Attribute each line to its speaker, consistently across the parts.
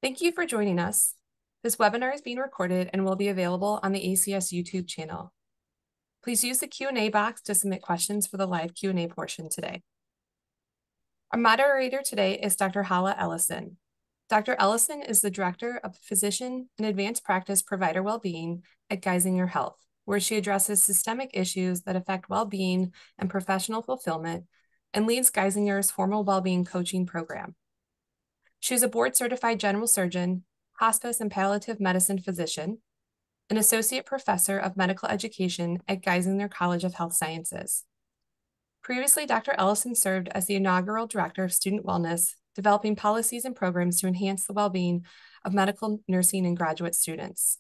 Speaker 1: Thank you for joining us. This webinar is being recorded and will be available on the ACS YouTube channel. Please use the Q&A box to submit questions for the live Q&A portion today. Our moderator today is Dr. Halle Ellison. Dr. Ellison is the Director of Physician and Advanced Practice Provider Wellbeing at Geisinger Health, where she addresses systemic issues that affect well-being and professional fulfillment and leads Geisinger's formal well-being coaching program. She is a board-certified general surgeon, hospice and palliative medicine physician, an associate professor of medical education at Geisinger College of Health Sciences. Previously, Dr. Ellison served as the inaugural director of student wellness, developing policies and programs to enhance the well-being of medical, nursing, and graduate students.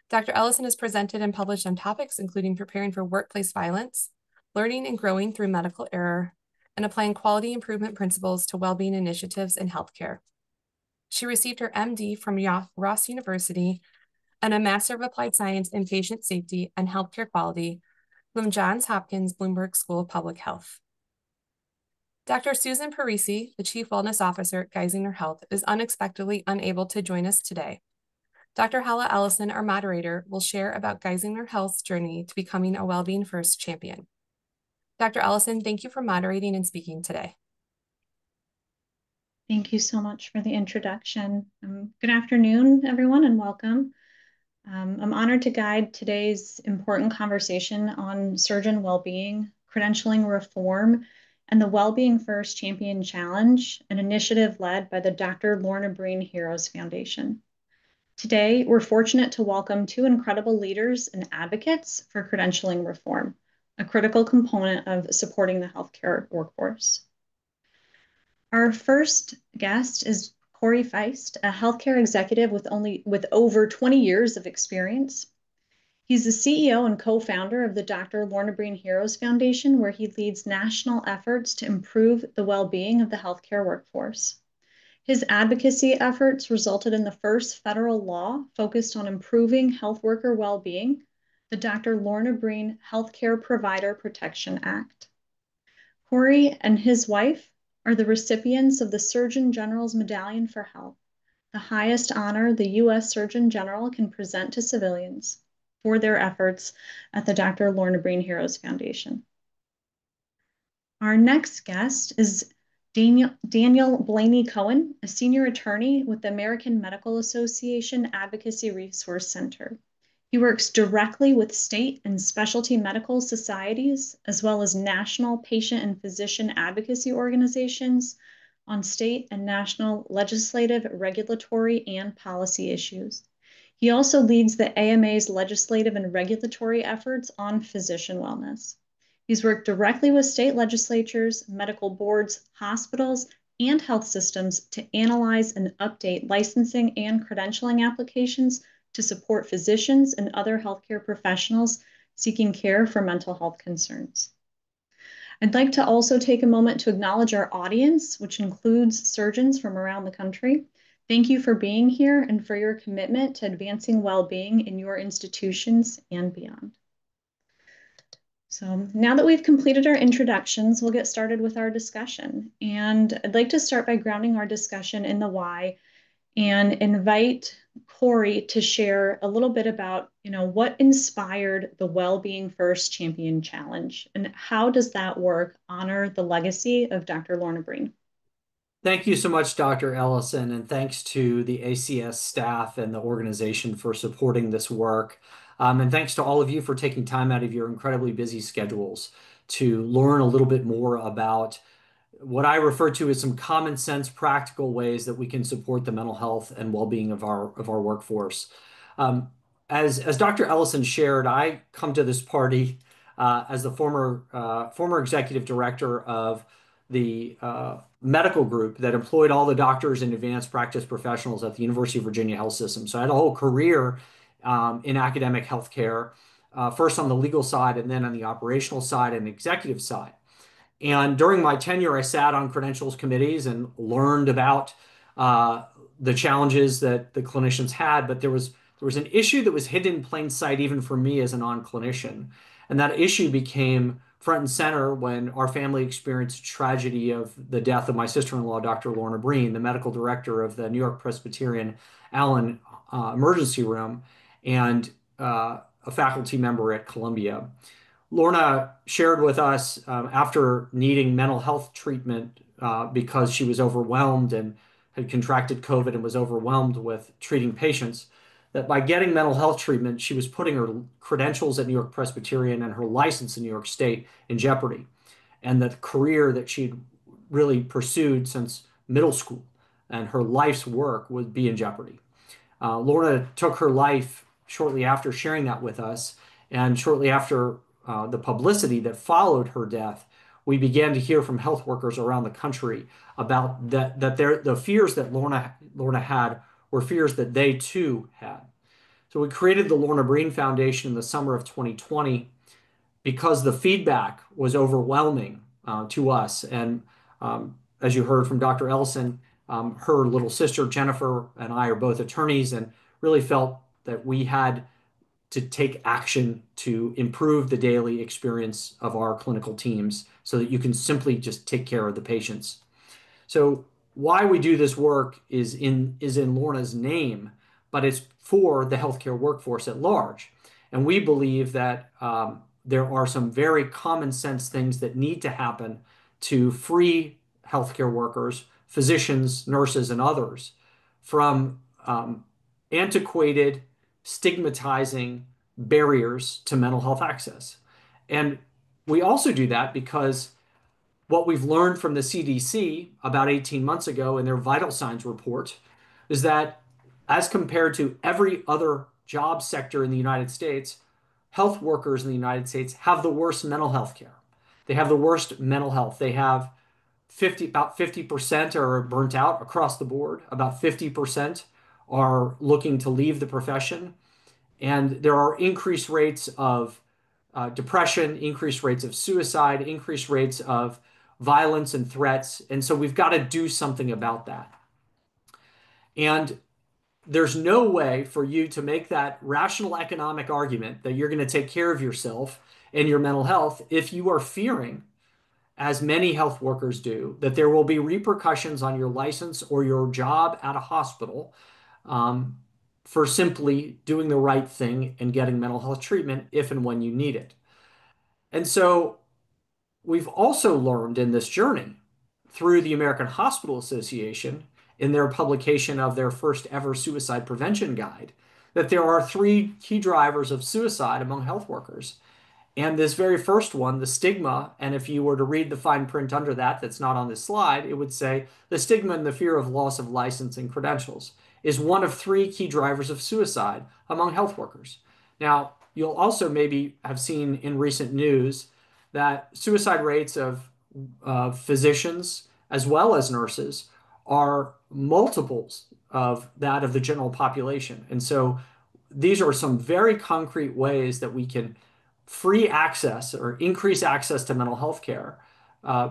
Speaker 1: Dr. Ellison has presented and published on topics including preparing for workplace violence, learning and growing through medical error, and applying quality improvement principles to well-being initiatives in healthcare. She received her MD from Ross University and a Master of Applied Science in Patient Safety and Healthcare Quality from Johns Hopkins Bloomberg School of Public Health. Dr. Susan Parisi, the Chief Wellness Officer at Geisinger Health, is unexpectedly unable to join us today. Dr. Halle Ellison, our moderator, will share about Geisinger Health's journey to becoming a Wellbeing First Champion. Dr. Ellison, thank you for moderating and speaking today.
Speaker 2: Thank you so much for the introduction. Good afternoon, everyone, and welcome. I'm honored to guide today's important conversation on surgeon well-being, credentialing reform, and the Wellbeing First Champion Challenge, an initiative led by the Dr. Lorna Breen Heroes Foundation. Today, we're fortunate to welcome two incredible leaders and advocates for credentialing reform, a critical component of supporting the healthcare workforce. Our first guest is Corey Feist, a healthcare executive with over 20 years of experience. He's the CEO and co-founder of the Dr. Lorna Breen Heroes Foundation, where he leads national efforts to improve the well-being of the healthcare workforce. His advocacy efforts resulted in the first federal law focused on improving health worker well-being, the Dr. Lorna Breen Healthcare Provider Protection Act. Corey and his wife are the recipients of the Surgeon General's Medallion for Health, the highest honor the U.S. Surgeon General can present to civilians for their efforts at the Dr. Lorna Breen Heroes Foundation. Our next guest is Daniel Blaney Cohen, a senior attorney with the American Medical Association Advocacy Resource Center. He works directly with state and specialty medical societies, as well as national patient and physician advocacy organizations on state and national legislative, regulatory, and policy issues. He also leads the AMA's legislative and regulatory efforts on physician wellness. He's worked directly with state legislatures, medical boards, hospitals, and health systems to analyze and update licensing and credentialing applications to support physicians and other healthcare professionals seeking care for mental health concerns. I'd like to also take a moment to acknowledge our audience, which includes surgeons from around the country. Thank you for being here and for your commitment to advancing well-being in your institutions and beyond. So now that we've completed our introductions, we'll get started with our discussion. And I'd like to start by grounding our discussion in the why and invite Corey to share a little bit about, what inspired the Wellbeing First Champion Challenge and how does that work honor the legacy of Dr. Lorna Breen?
Speaker 3: Thank you so much, Dr. Ellison, and thanks to the ACS staff and the organization for supporting this work. And thanks to all of you for taking time out of your incredibly busy schedules to learn a little bit more about what I refer to as some common sense, practical ways that we can support the mental health and well-being of our workforce. As Dr. Ellison shared, I come to this party as the former executive director of the medical group that employed all the doctors and advanced practice professionals at the University of Virginia Health System. So I had a whole career in academic healthcare, first on the legal side and then on the operational side and executive side. And during my tenure, I sat on credentials committees and learned about the challenges that the clinicians had. But there was an issue that was hidden in plain sight, even for me as a non-clinician. And that issue became front and center when our family experienced tragedy of the death of my sister-in-law, Dr. Lorna Breen, the medical director of the New York Presbyterian Allen Emergency Room and a faculty member at Columbia. Lorna shared with us after needing mental health treatment because she was overwhelmed and had contracted COVID and was overwhelmed with treating patients, that by getting mental health treatment, she was putting her credentials at New York Presbyterian and her license in New York State in jeopardy. And the career that she'd really pursued since middle school and her life's work would be in jeopardy. Lorna took her life shortly after sharing that with us, and shortly after the publicity that followed her death, we began to hear from health workers around the country about the fears that Lorna had were fears that they too had. So we created the Lorna Breen Foundation in the summer of 2020 because the feedback was overwhelming to us. And as you heard from Dr. Ellison, her little sister Jennifer and I are both attorneys and really felt that we had to take action to improve the daily experience of our clinical teams so that you can simply just take care of the patients. So why we do this work is in Lorna's name, but it's for the healthcare workforce at large. And we believe that there are some very common sense things that need to happen to free healthcare workers, physicians, nurses, and others from antiquated, stigmatizing barriers to mental health access. And we also do that because what we've learned from the CDC about 18 months ago in their vital signs report is that as compared to every other job sector in the United States, health workers in the United States have the worst mental health care. They have the worst mental health. They have about 50% are burnt out across the board. About 50% are looking to leave the profession. And there are increased rates of depression, increased rates of suicide, increased rates of violence and threats. And so we've got to do something about that. And there's no way for you to make that rational economic argument that you're going to take care of yourself and your mental health if you are fearing, as many health workers do, that there will be repercussions on your license or your job at a hospital for simply doing the right thing and getting mental health treatment if and when you need it. And so we've also learned in this journey through the American Hospital Association in their publication of their first ever suicide prevention guide that there are three key drivers of suicide among health workers. And this very first one, the stigma, and if you were to read the fine print under that, that's not on this slide, it would say the stigma and the fear of loss of license and credentials is one of three key drivers of suicide among health workers. Now, you'll also maybe have seen in recent news that suicide rates of physicians as well as nurses are multiples of that of the general population. And so these are some very concrete ways that we can free access or increase access to mental health care.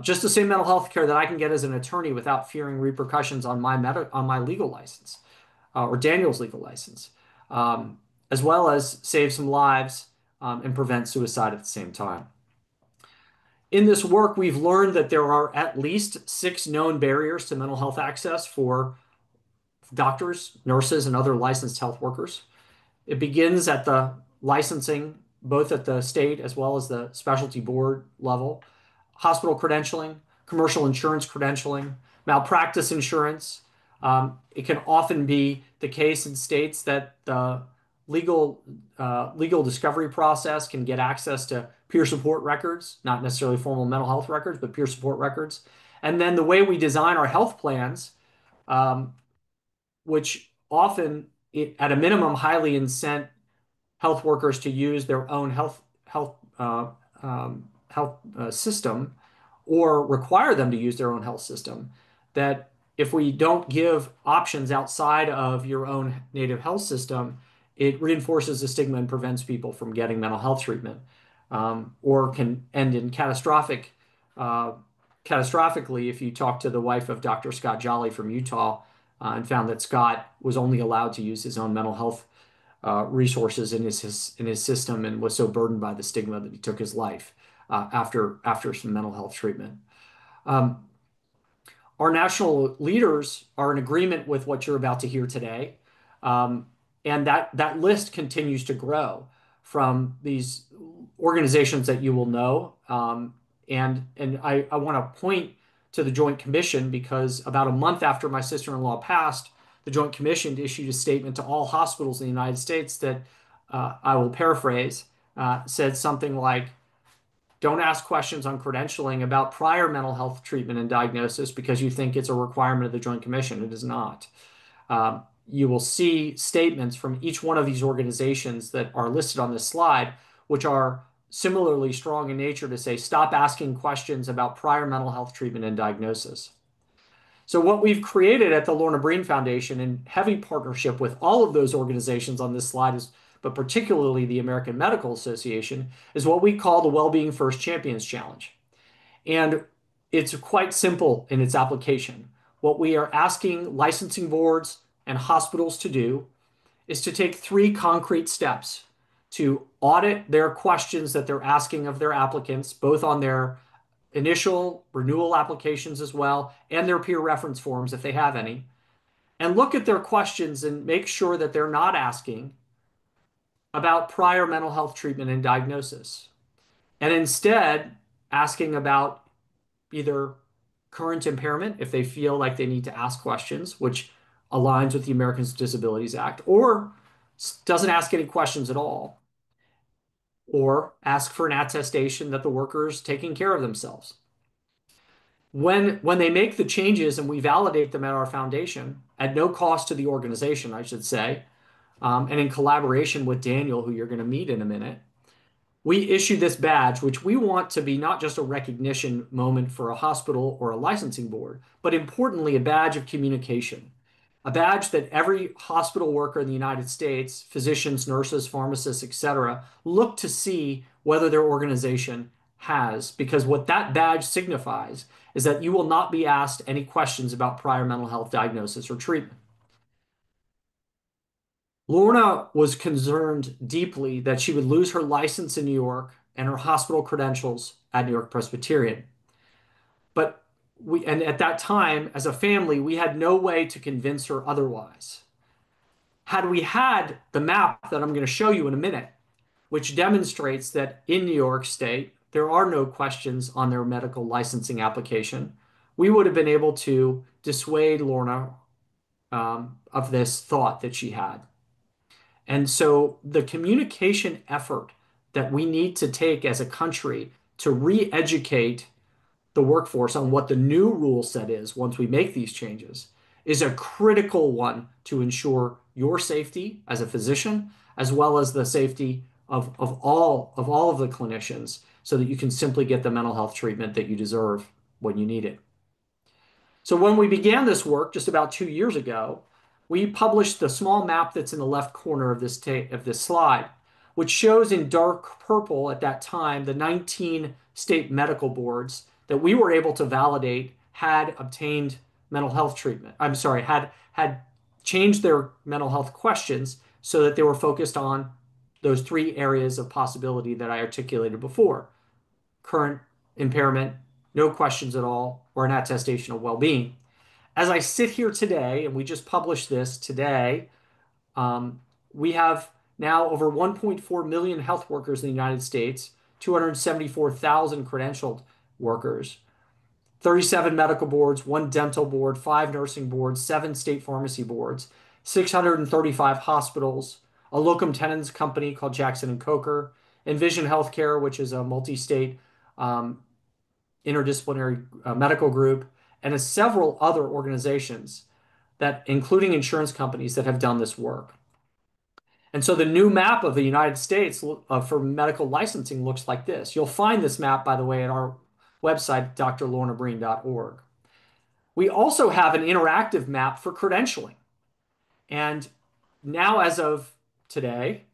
Speaker 3: Just the same mental health care that I can get as an attorney without fearing repercussions on my legal license or Daniel's legal license, as well as save some lives and prevent suicide at the same time. In this work, we've learned that there are at least 6 known barriers to mental health access for doctors, nurses, and other licensed health workers. It begins at the licensing, both at the state as well as the specialty board level, hospital credentialing, commercial insurance credentialing, malpractice insurance. It can often be the case in states that the legal discovery process can get access to peer support records, not necessarily formal mental health records, but peer support records. And then the way we design our health plans, which often, at a minimum, highly incent health workers to use their own health system or require them to use their own health system, that if we don't give options outside of your own native health system, it reinforces the stigma and prevents people from getting mental health treatment, or can end in catastrophically if you talk to the wife of Dr. Scott Jolly from Utah and found that Scott was only allowed to use his own mental health resources in his system and was so burdened by the stigma that he took his life. after some mental health treatment. Um, our national leaders are in agreement with what you're about to hear today. And that list continues to grow from these organizations that you will know. And I want to point to the Joint Commission because about a month after my sister-in-law passed, the Joint Commission issued a statement to all hospitals in the United States that I will paraphrase, said something like, don't ask questions on credentialing about prior mental health treatment and diagnosis because you think it's a requirement of the Joint Commission. It is not. You will see statements from each one of these organizations that are listed on this slide, which are similarly strong in nature to say, stop asking questions about prior mental health treatment and diagnosis. So what we've created at the Lorna Breen Foundation in heavy partnership with all of those organizations on this slide is, but particularly the American Medical Association, is what we call the Wellbeing First Champions Challenge. And it's quite simple in its application. What we are asking licensing boards and hospitals to do is to take 3 concrete steps to audit their questions that they're asking of their applicants, both on their initial renewal applications as well, and their peer reference forms if they have any, and look at their questions and make sure that they're not asking about prior mental health treatment and diagnosis, and instead asking about either current impairment if they feel like they need to ask questions, which aligns with the Americans with Disabilities Act, or doesn't ask any questions at all, or ask for an attestation that the worker is taking care of themselves. When they make the changes and we validate them at our foundation, at no cost to the organization, I should say, and in collaboration with Daniel, who you're going to meet in a minute, we issue this badge, which we want to be not just a recognition moment for a hospital or a licensing board, but importantly, a badge of communication, a badge that every hospital worker in the United States, physicians, nurses, pharmacists, etc., look to see whether their organization has, because what that badge signifies is that you will not be asked any questions about prior mental health diagnosis or treatment. Lorna was concerned deeply that she would lose her license in New York and her hospital credentials at New York Presbyterian. But and at that time, as a family, we had no way to convince her otherwise. Had we had the map that I'm going to show you in a minute, which demonstrates that in New York State, there are no questions on their medical licensing application, we would have been able to dissuade Lorna of this thought that she had. And so the communication effort that we need to take as a country to re-educate the workforce on what the new rule set is once we make these changes is a critical one to ensure your safety as a physician, as well as the safety of all of the clinicians, so that you can simply get the mental health treatment that you deserve when you need it. So when we began this work just about 2 years ago, we published the small map that's in the left corner of this slide, which shows in dark purple at that time the 19 state medical boards that we were able to validate had obtained mental health treatment. I'm sorry, had changed their mental health questions so that they were focused on those 3 areas of possibility that I articulated before: current impairment, no questions at all, or an attestation of well-being. As I sit here today, and we just published this today, we have now over 1.4 million health workers in the United States, 274,000 credentialed workers, 37 medical boards, 1 dental board, 5 nursing boards, 7 state pharmacy boards, 635 hospitals, a locum tenens company called Jackson and Coker, Envision Healthcare, which is a multi-state interdisciplinary medical group, and several other organizations that, including insurance companies, that have done this work. And so the new map of the United States for medical licensing looks like this. You'll find this map, by the way, at our website, drlornabreen.org. We also have an interactive map for credentialing. And now, as of today,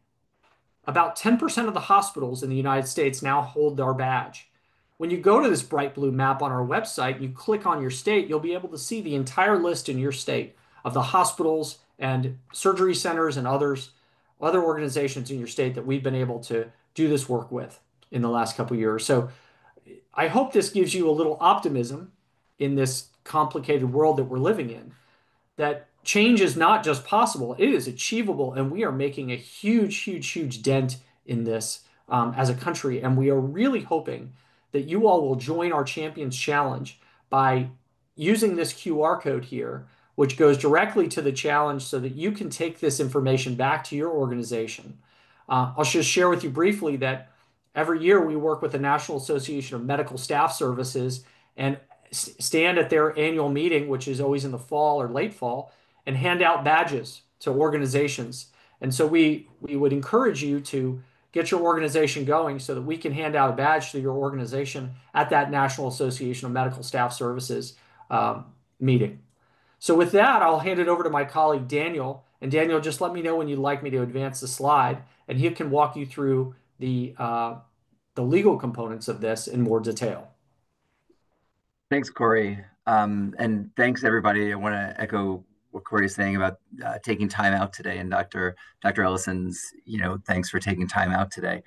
Speaker 3: about 10% of the hospitals in the United States now hold our badge. When you go to this bright blue map on our website, you click on your state, you'll be able to see the entire list in your state of the hospitals and surgery centers and other organizations in your state that we've been able to do this work with in the last couple of years. So I hope this gives you a little optimism in this complicated world that we're living in, that change is not just possible, it is achievable, and we are making a huge, huge, huge dent in this as a country. And we are really hoping that you all will join our Champions Challenge by using this QR code here, which goes directly to the challenge so that you can take this information back to your organization. I'll just share with you briefly that every year we work with the National Association of Medical Staff Services and stand at their annual meeting, which is always in the fall or late fall, and hand out badges to organizations. And so we would encourage you to get your organization going so that we can hand out a badge to your organization at that National Association of Medical Staff Services meeting. So with that, I'll hand it over to my colleague Daniel. And Daniel, just let me know when you'd like me to advance the slide, and he can walk you through the legal components of this in more detail.
Speaker 4: Thanks, Corey. And thanks, everybody. I want to echo what Corey's saying about taking time out today, and Dr. Ellison's, thanks for taking time out today.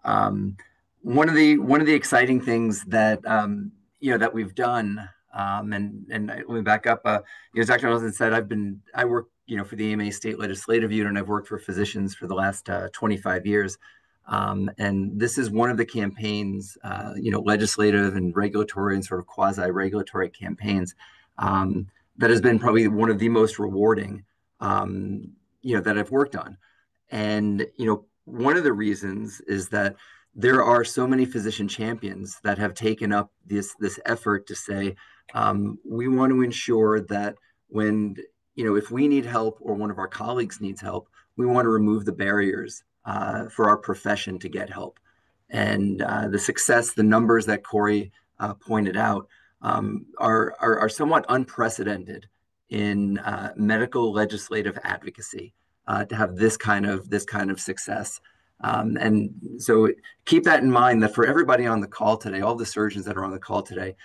Speaker 4: One of the exciting things that that we've done, and let me back up. As Dr. Ellison said, I work for the AMA State Legislative Unit, and I've worked for physicians for the last 25 years. And this is one of the campaigns, legislative and regulatory and sort of quasi-regulatory campaigns that has been probably one of the most rewarding, that I've worked on. And, one of the reasons is that there are so many physician champions that have taken up this effort to say, we want to ensure that when, if we need help or one of our colleagues needs help, we want to remove the barriers for our profession to get help. And the numbers that Corey pointed out are somewhat unprecedented in medical legislative advocacy to have this kind of success. And so keep that in mind, that for everybody on the call today, all the surgeons that are on the call today,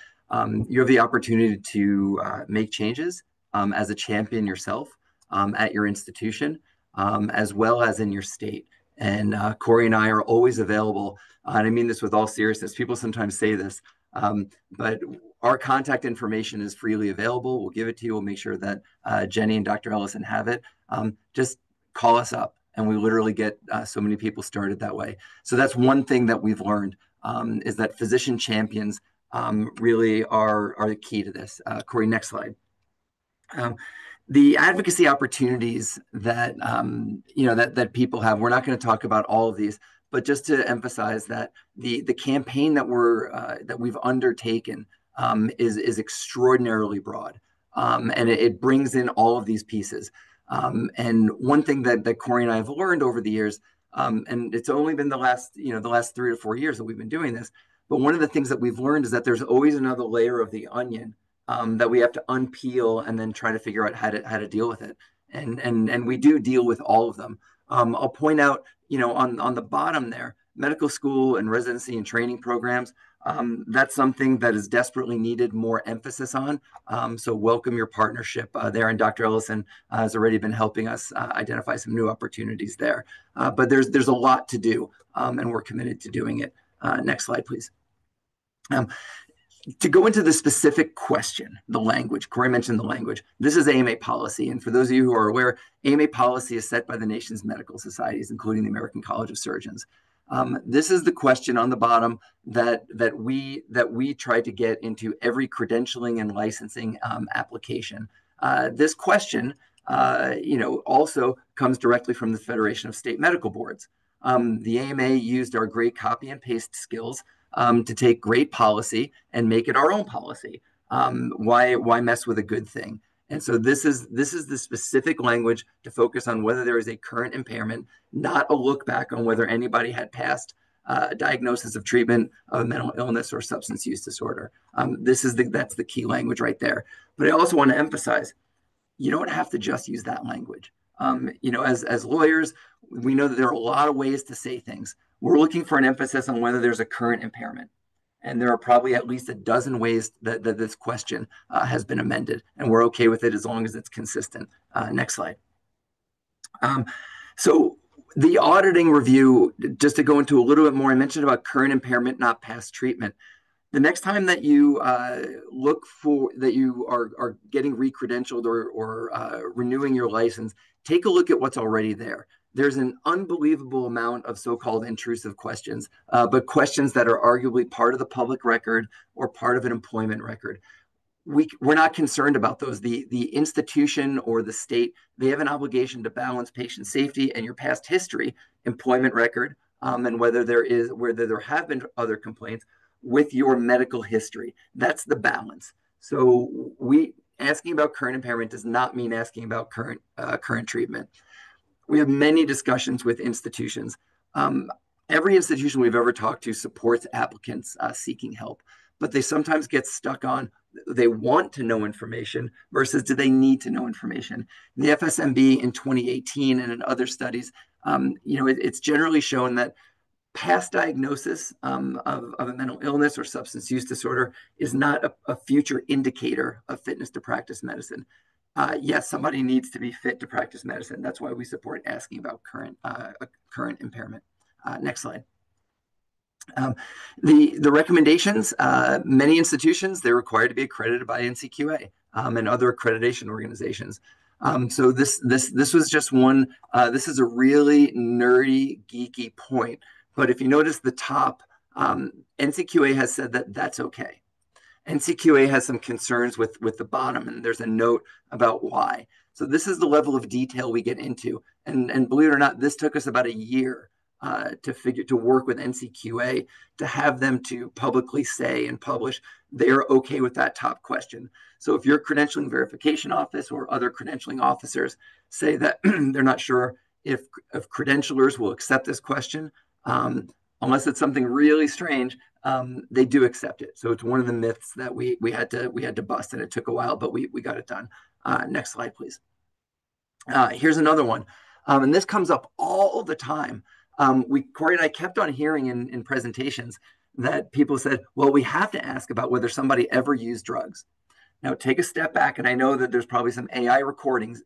Speaker 4: you have the opportunity to make changes as a champion yourself at your institution, as well as in your state. And Corey and I are always available. And I mean this with all seriousness. People sometimes say this, but our contact information is freely available. We'll give it to you. We'll make sure that Jenny and Dr. Ellison have it. Just call us up. And we literally get so many people started that way. So that's one thing that we've learned, is that physician champions really are the key to this. Corey, next slide. The advocacy opportunities that that people have. We're not going to talk about all of these, but just to emphasize that the campaign that we've undertaken is extraordinarily broad, and it brings in all of these pieces. And one thing that Corey and I have learned over the years, and it's only been the last 3 to 4 years that we've been doing this, but one of the things that we've learned is that there's always another layer of the onion that we have to unpeel and then try to figure out how to deal with it. And we do deal with all of them. I'll point out, on the bottom there, medical school and residency and training programs. That's something that is desperately needed more emphasis on. So welcome your partnership there. And Dr. Ellison has already been helping us identify some new opportunities there. But there's a lot to do, and we're committed to doing it. Next slide, please. To go into the specific question, the language, Corey mentioned the language. This is AMA policy. And for those of you who are aware, AMA policy is set by the nation's medical societies, including the American College of Surgeons. This is the question on the bottom that we try to get into every credentialing and licensing application. This question, also comes directly from the Federation of State Medical Boards. The AMA used our great copy and paste skills to take great policy and make it our own policy. Why mess with a good thing? And so this is the specific language to focus on whether there is a current impairment, not a look back on whether anybody had passed a diagnosis of treatment of a mental illness or substance use disorder. That's the key language right there. But I also want to emphasize, you don't have to just use that language. As lawyers, we know that there are a lot of ways to say things. We're looking for an emphasis on whether there's a current impairment. And there are probably at least a dozen ways that this question has been amended. And we're okay with it as long as it's consistent. Next slide. So the auditing review, just to go into a little bit more, I mentioned about current impairment, not past treatment. The next time that you look for that you are getting recredentialed or renewing your license, take a look at what's already there. There's an unbelievable amount of so-called intrusive questions, but questions that are arguably part of the public record or part of an employment record. We're not concerned about those. The institution or the state, they have an obligation to balance patient safety and your past history, employment record, and whether there have been other complaints with your medical history. That's the balance. So asking about current impairment does not mean asking about current treatment. We have many discussions with institutions. Every institution we've ever talked to supports applicants seeking help, but they sometimes get stuck on they want to know information versus do they need to know information. The FSMB in 2018 and in other studies, it's generally shown that past diagnosis of a mental illness or substance use disorder is not a future indicator of fitness to practice medicine. Yes, somebody needs to be fit to practice medicine. That's why we support asking about current impairment. Next slide. The recommendations, many institutions, they're required to be accredited by NCQA and other accreditation organizations. So this was just one, this is a really nerdy, geeky point. But if you notice the top, NCQA has said that that's okay. NCQA has some concerns with the bottom, and there's a note about why. So this is the level of detail we get into. And believe it or not, this took us about a year to work with NCQA to have them to publicly say and publish they're okay with that top question. So if your credentialing verification office or other credentialing officers say that they're not sure if credentialers will accept this question, unless it's something really strange, they do accept it. So it's one of the myths that we had to bust, and it took a while, but we got it done. Next slide, please. Here's another one, and this comes up all the time. Corey and I kept on hearing in presentations that people said, well, we have to ask about whether somebody ever used drugs. Now take a step back, and I know that there's probably some AI recordings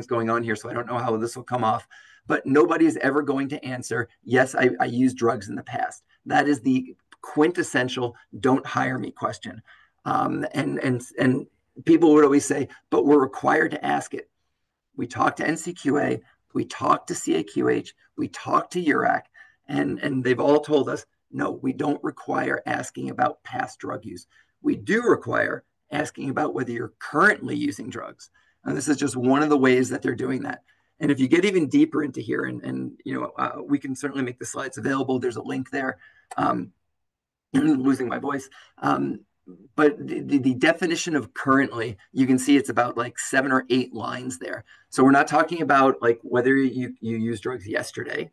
Speaker 4: going on here, so I don't know how this will come off, but nobody is ever going to answer, yes, I used drugs in the past. That is the quintessential don't hire me question. And people would always say, but we're required to ask it. We talked to NCQA, we talked to CAQH, we talked to URAC, and they've all told us, no, we don't require asking about past drug use. We do require asking about whether you're currently using drugs. And this is just one of the ways that they're doing that. And if you get even deeper into here, we can certainly make the slides available. There's a link there. Losing my voice. But the definition of currently, you can see it's about like 7 or 8 lines there. So we're not talking about like whether you used drugs yesterday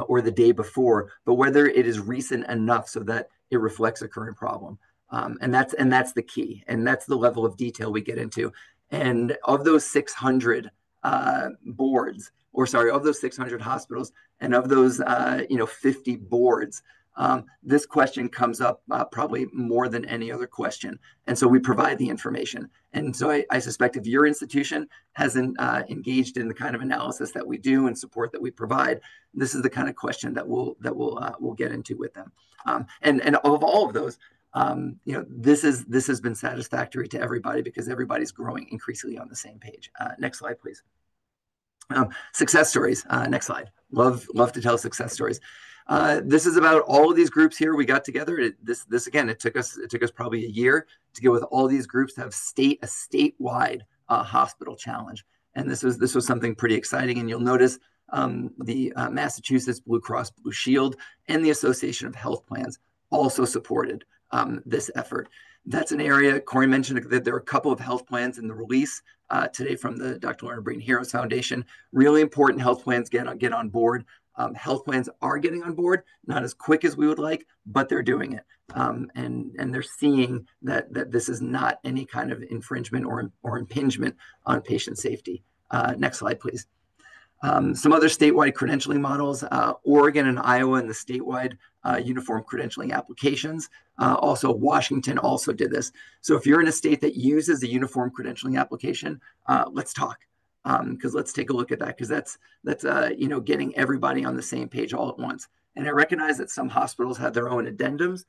Speaker 4: or the day before, but whether it is recent enough so that it reflects a current problem. And that's the key. And that's the level of detail we get into. And of those 600 boards, or sorry, of those 600 hospitals, and of those 50 boards, this question comes up probably more than any other question. And so we provide the information. And so I suspect if your institution hasn't engaged in the kind of analysis that we do and support that we provide, this is the kind of question that we'll get into with them. And of all of those, this has been satisfactory to everybody because everybody's growing increasingly on the same page. Next slide, please. Success stories. Next slide. Love to tell success stories. This is about all of these groups here. We got together. This again, it took us probably a year to get with all these groups to have a statewide hospital challenge. And this was something pretty exciting. And you'll notice the Massachusetts Blue Cross Blue Shield and the Association of Health Plans also supported this effort. That's an area, Corey mentioned that there are a couple of health plans in the release today from the Dr. Lorna Breen Heroes Foundation. Really important health plans get on board. Health plans are getting on board, not as quick as we would like, but they're doing it. And they're seeing that this is not any kind of infringement or impingement on patient safety. Next slide, please. Some other statewide credentialing models, Oregon and Iowa and the statewide uniform credentialing applications. Also, Washington also did this. So if you're in a state that uses the uniform credentialing application, let's talk. Because let's take a look at that, because that's getting everybody on the same page all at once. And I recognize that some hospitals have their own addendums.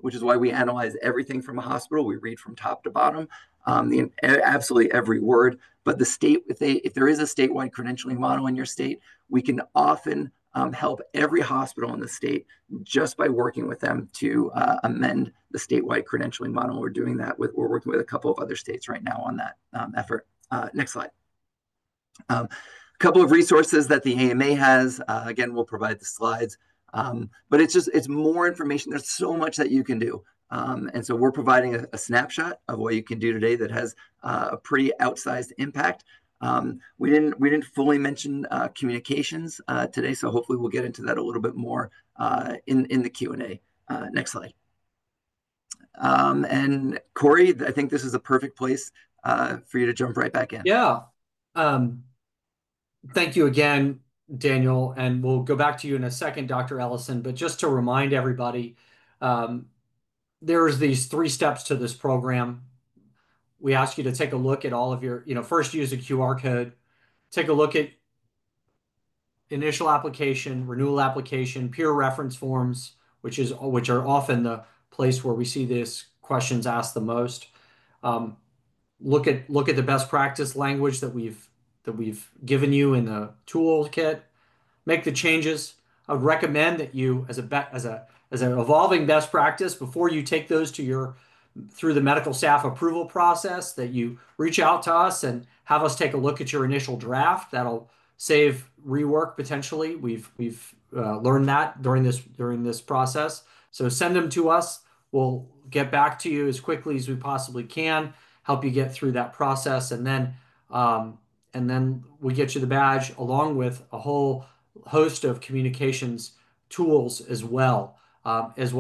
Speaker 4: which is why we analyze everything from a hospital. We read from top to bottom, absolutely every word. But the state, if there is a statewide credentialing model in your state, we can often help every hospital in the state just by working with them to amend the statewide credentialing model. We're doing that we're working with a couple of other states right now on that effort. Next slide. A couple of resources that the AMA has. Again, we'll provide the slides, but it's more information. There's so much that you can do. And so we're providing a snapshot of what you can do today that has a pretty outsized impact. We didn't fully mention communications today, so hopefully we'll get into that a little bit more in the Q&A. Next slide. And Corey, I think this is a perfect place for you to jump right back in.
Speaker 3: Yeah. Thank you again, Daniel, and we'll go back to you in a second, Dr. Ellison, but just to remind everybody, there's these 3 steps to this program. We ask you to take a look at all of your, first use a QR code, take a look at initial application, renewal application, peer reference forms, which are often the place where we see these questions asked the most. Look at the best practice language that we've given you in the toolkit. Make the changes. I would recommend that you, as an evolving best practice, before you take those through the medical staff approval process, that you reach out to us and have us take a look at your initial draft. That'll save rework potentially. We've learned that during this process. So send them to us. We'll get back to you as quickly as we possibly can, help you get through that process, and then we get you the badge along with a whole host of communications tools as well as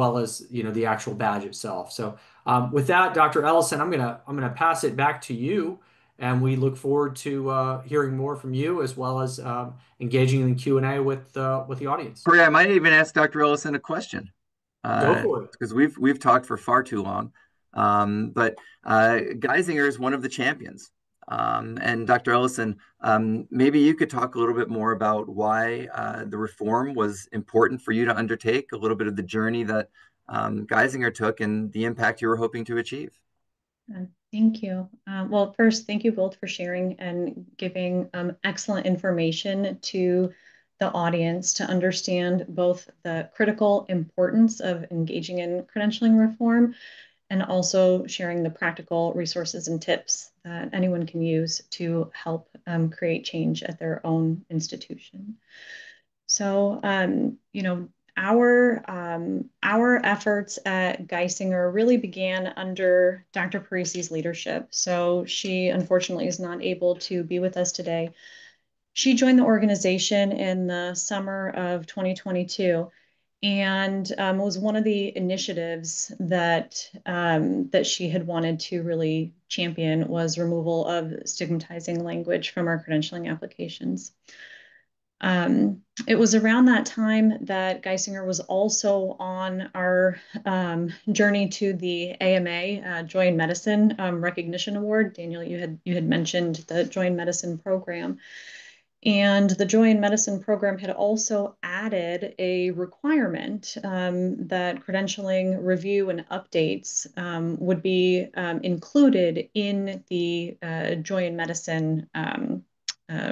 Speaker 3: the actual badge itself. So with that, Dr. Ellison, I'm gonna pass it back to you, and we look forward to hearing more from you as well as engaging in the Q&A with the audience.
Speaker 4: Corey, I might even ask Dr. Ellison a question.
Speaker 3: Go for it.
Speaker 4: Because we've talked for far too long. But Geisinger is one of the champions. And Dr. Ellison, maybe you could talk a little bit more about why the reform was important for you to undertake, a little bit of the journey that Geisinger took and the impact you were hoping to achieve.
Speaker 2: Thank you. Well, first, thank you both for sharing and giving excellent information to the audience to understand both the critical importance of engaging in credentialing reform and also sharing the practical resources and tips that anyone can use to help create change at their own institution. So, our efforts at Geisinger really began under Dr. Parisi's leadership. So she unfortunately is not able to be with us today. She joined the organization in the summer of 2022 and was one of the initiatives that she had wanted to really champion was removal of stigmatizing language from our credentialing applications. It was around that time that Geisinger was also on our journey to the AMA Joy in Medicine Recognition Award. Daniel, you had mentioned the Joy in Medicine program. And the Joy in Medicine program had also added a requirement that credentialing review and updates would be included in the Joy in Medicine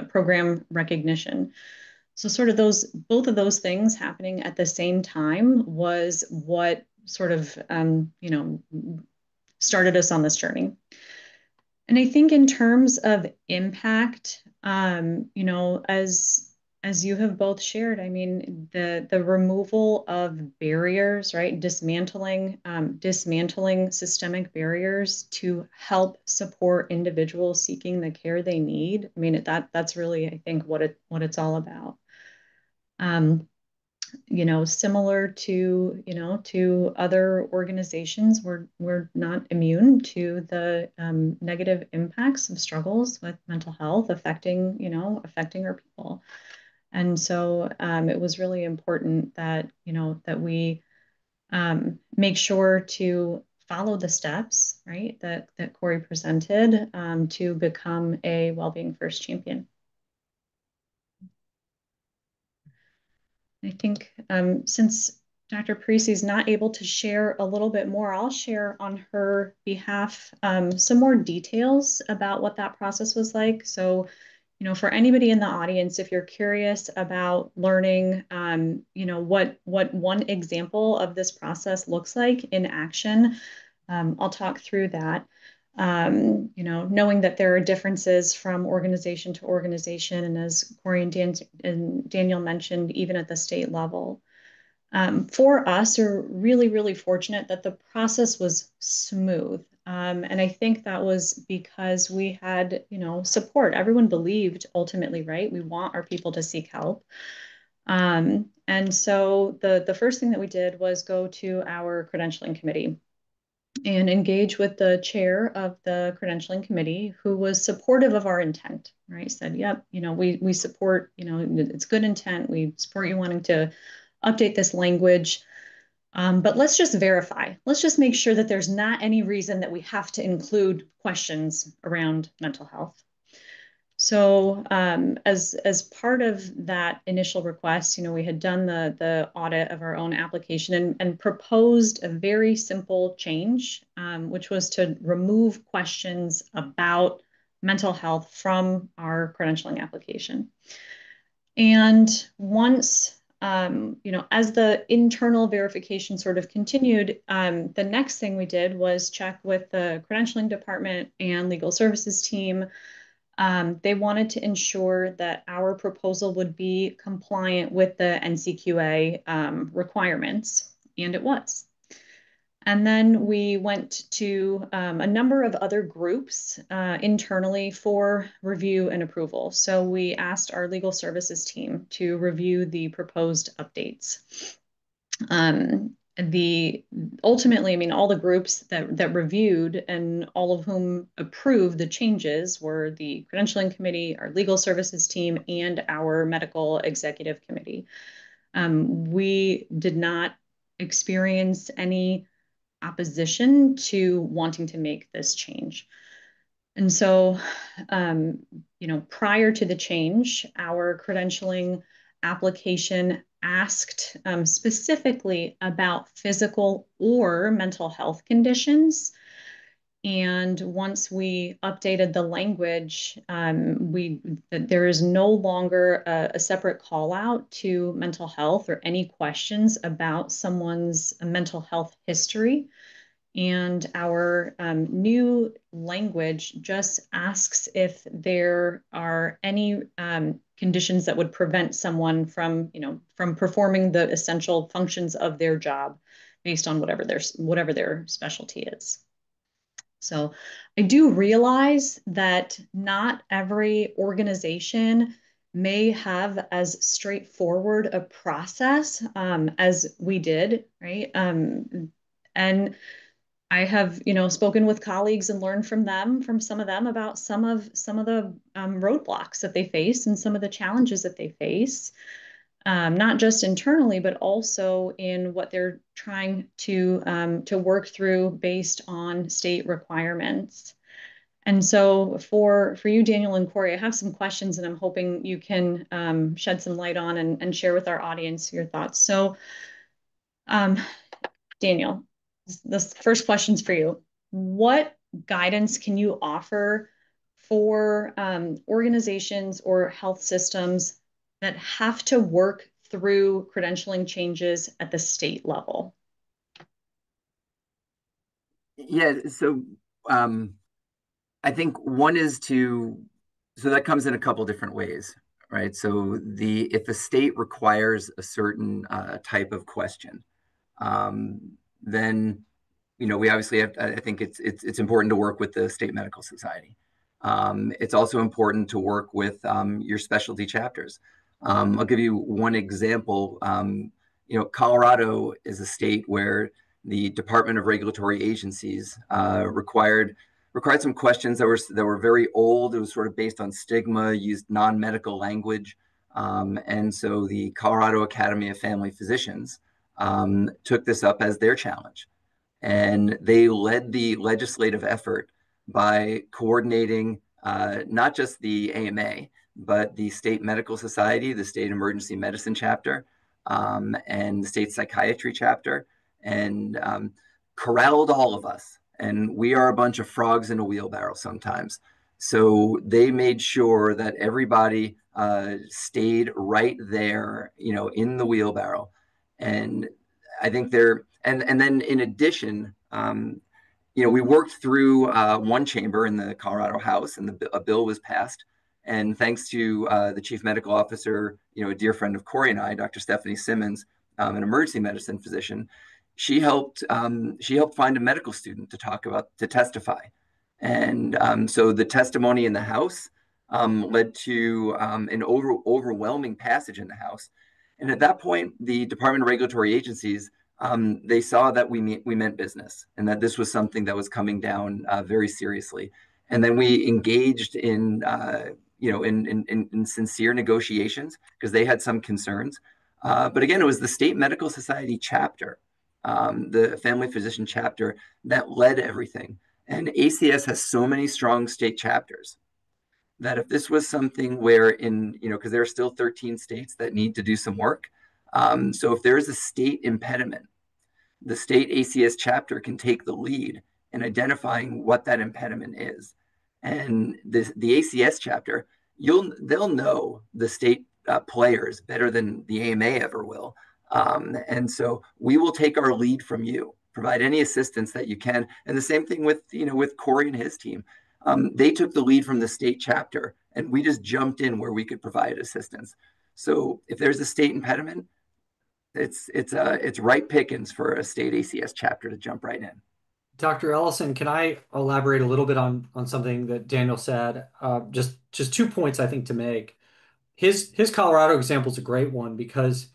Speaker 2: program recognition. So sort of both of those things happening at the same time was what sort of, started us on this journey. And I think in terms of impact, as you have both shared, I mean, the removal of barriers, right? Dismantling systemic barriers to help support individuals seeking the care they need. I mean, that's really, I think, what it's all about. Similar to other organizations, we're not immune to the negative impacts of struggles with mental health affecting our people. And so it was really important that we make sure to follow the steps, right, that Corey presented to become a Wellbeing First Champion. I think since Dr. Parisi's not able to share a little bit more, I'll share on her behalf some more details about what that process was like. So, you know, for anybody in the audience, if you're curious about learning, you know, what one example of this process looks like in action, I'll talk through that. You know, knowing that there are differences from organization to organization, and as Corey and Daniel mentioned, even at the state level. For us, we're really, really fortunate that the process was smooth. And I think that was because we had, you know, support. Everyone believed ultimately, right? We want our people to seek help. And so the first thing that we did was go to our credentialing committee and engage with the chair of the credentialing committee, who was supportive of our intent, right? Said, yep, you know, we support, you know, it's good intent. We support you wanting to update this language. But let's just verify. Let's just make sure that there's not any reason that we have to include questions around mental health. So as part of that initial request, you know, we had done the audit of our own application and proposed a very simple change, which was to remove questions about mental health from our credentialing application. And once, you know, as the internal verification sort of continued, the next thing we did was check with the credentialing department and legal services team. They wanted to ensure that our proposal would be compliant with the NCQA requirements, and it was. And then we went to a number of other groups internally for review and approval. So we asked our legal services team to review the proposed updates. Ultimately, I mean, all the groups that reviewed and all of whom approved the changes were the credentialing committee, our legal services team, and our medical executive committee. We did not experience any opposition to wanting to make this change. And so, you know, prior to the change, our credentialing application asked specifically about physical or mental health conditions. And once we updated the language, there is no longer a separate call out to mental health or any questions about someone's mental health history. And our new language just asks if there are any conditions that would prevent someone from, you know, from performing the essential functions of their job based on whatever their specialty is. So I do realize that not every organization may have as straightforward a process as we did, right? And I have, you know, spoken with colleagues and learned from some of them about some of the roadblocks that they face and some of the challenges that they face, not just internally, but also in what they're trying to work through based on state requirements. And so for you, Daniel and Corey, I have some questions and I'm hoping you can shed some light on and share with our audience your thoughts. So, Daniel, this first question's for you. What guidance can you offer for organizations or health systems that have to work through credentialing changes at the state level?
Speaker 4: Yeah, so I think one is so that comes in a couple different ways, right? So if a state requires a certain type of question, then, you know, we obviously have, I think it's important to work with the state medical society. It's also important to work with your specialty chapters. I'll give you one example. You know, Colorado is a state where the Department of Regulatory Agencies required some questions that were very old. It was sort of based on stigma, used non-medical language. And so the Colorado Academy of Family Physicians took this up as their challenge. And they led the legislative effort by coordinating not just the AMA, but the State Medical Society, the State Emergency Medicine Chapter, and the state psychiatry chapter, and corralled all of us. And we are a bunch of frogs in a wheelbarrow sometimes. So they made sure that everybody stayed right there, in the wheelbarrow. And I think and then in addition, we worked through one chamber in the Colorado House, and a bill was passed. And thanks to the chief medical officer, a dear friend of Corey and I, Dr. Stephanie Simmons, an emergency medicine physician, she helped find a medical student to testify. And so the testimony in the House led to an overwhelming passage in the House. And at that point, the Department of Regulatory Agencies, they saw that we meant business, and that this was something that was coming down very seriously. And then we engaged in sincere negotiations, because they had some concerns. But again, it was the State Medical Society chapter, the Family Physician chapter, that led everything. And ACS has so many strong state chapters that if this was something where because there are still 13 states that need to do some work. So if there is a state impediment, the state ACS chapter can take the lead in identifying what that impediment is. And the ACS chapter, they'll know the state players better than the AMA ever will. And so we will take our lead from you, provide any assistance that you can. And the same thing with Corey and his team. They took the lead from the state chapter, and we just jumped in where we could provide assistance. So if there's a state impediment, it's right pickings for a state ACS chapter to jump right in.
Speaker 3: Dr. Ellison, can I elaborate a little bit on something that Daniel said? Just 2 points I think to make. His Colorado example is a great one, because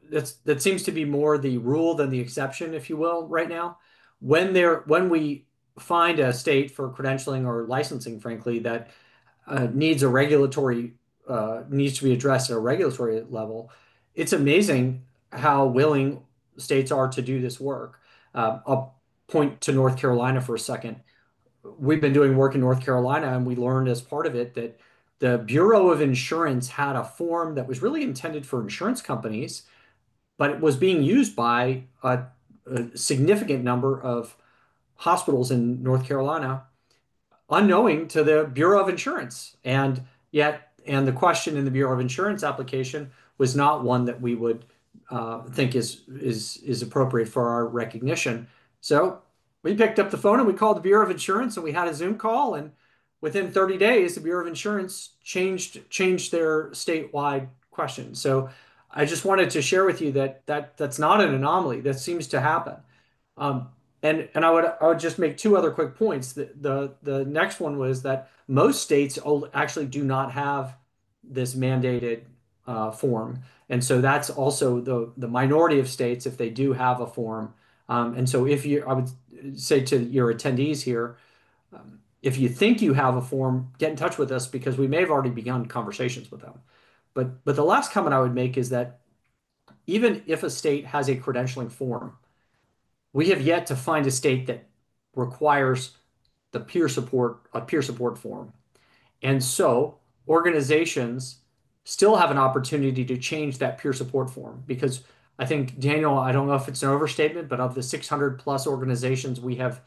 Speaker 3: that seems to be more the rule than the exception, if you will, right now. When we find a state for credentialing or licensing, frankly, that needs to be addressed at a regulatory level, it's amazing how willing states are to do this work. I'll point to North Carolina for a second. We've been doing work in North Carolina, and we learned as part of it that the Bureau of Insurance had a form that was really intended for insurance companies, but it was being used by a significant number of hospitals in North Carolina, unknowing to the Bureau of Insurance. And the question in the Bureau of Insurance application was not one that we would think is appropriate for our recognition. So we picked up the phone and we called the Bureau of Insurance, and we had a Zoom call, and within 30 days, the Bureau of Insurance changed their statewide question. So I just wanted to share with you that's not an anomaly. That seems to happen. And I would just make 2 other quick points. The next one was that most states actually do not have this mandated form, and so that's also the minority of states, if they do have a form. And so I would say to your attendees here, if you think you have a form, get in touch with us, because we may have already begun conversations with them. But the last comment I would make is that even if a state has a credentialing form, we have yet to find a state that requires a peer support form. And so organizations still have an opportunity to change that peer support form, because I think, Daniel, I don't know if it's an overstatement, but of the 600 plus organizations we have